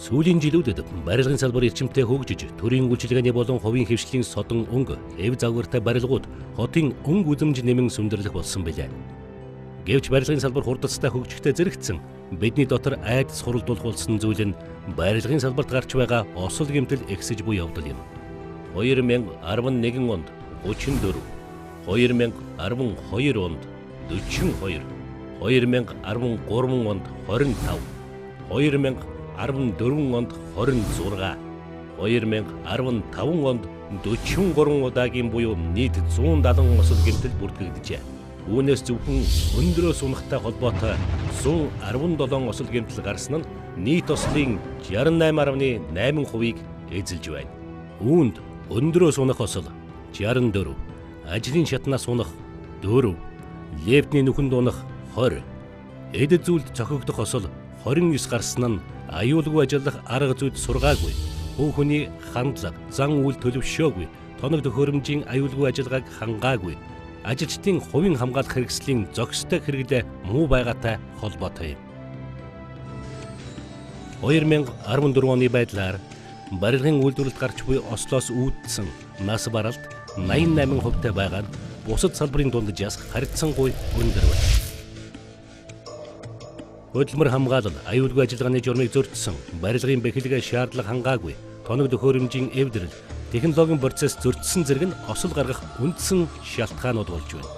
Сүүлийн жилүүдэд барилгын салбар эрчимтэй хөгжиж, төрийн үйлчилгээний болон хувийн хэвшлийн содон өнгө, эв загвартай барилгууд хотын өнгө үзэмж нэмэн сүндэрлэх болсон билээ. Гэвч барилгын салбар хурдцтай хөгжихдээ зэрэгцсэн бидний дотор айдас хуралдуулах болсон зүйл нь барилгын салбарт гарч байгаа осол гэмтэл ихсэж буй явдал юм. 2011 онд 34, 2012 онд 42, 2013 онд 25, 2014 онд 26, 2015 онд 43 удаагийн буюу нийт 170 осол гэмтэл бүртгэгджээ. Үүнээс зөвхөн өндрөөс унахтай холбоотой 117 осол гэмтэл гарсан нь нийт ослын 68.8%-ийг эзэлж байна. Үүнд өндрөөс унах осол 64, ажлын шатнаас унах 4, лефтний нүхэнд унах 20, эд зүйлд цохигдох осол 29 гарсан нь аюулгүй ажиллах арга зүйд сургаагүй, хүүхний хандлага, зан үйл төлөвшөөгүй, тоног төхөөрөмжийн аюулгүй ажиллагааг хангаагүй, ажилчдын хувийн хамгаалах хэрэгслийн зохистой хэрэглээ муу байгаатай холбоотой юм. 2014 оны байдлаар барилгын үйлдвэрлэлд гарч буй ослоос үүдсэн нас баралт 88%-тай байгаа нь бусад салбарын дунджаас харьцангуй өндөр байна. Хөдөлмөр хамгаалал, аюулгүй ажиллагааны журмыг зөрчсөн, барилгын бэхэлгээ шаардлага хангаагүй, тоног төхөөрөмжийн эвдрэл, технологийн процесс зөрчсөн зэрэг нь осол гаргах үндсэн шалтгаанууд болж байна.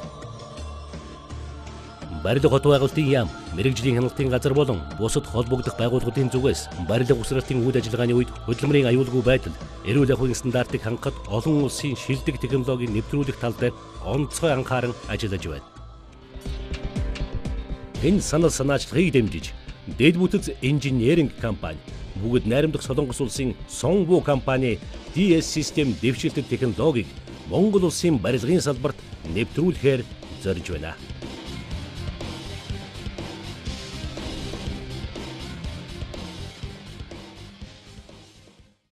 Барилга хот байгуулалтын яам, мэрэгжлийн хяналтын газар болон бусад холбогдох байгууллагуудын зүгээс барилга усралтын үйл ажиллагааны үед хөдөлмөрийн аюулгүй байдал, эрүүл ахуйн стандартыг хангахад олон улсын шилдэг технологийн нэвтрүүлэх тал дээр онцгой анхааран ажиллаж байна. Энэ санал санаачлагыг дэмжиж, дэд бүтэц инженеринг компани, бүгд найрамдах Солонгос улсын Сонбу компани DS систем дэвшилтэд технологиг Монгол улсын барилгын салбарт нэвтрүүлэхээр зорж байна.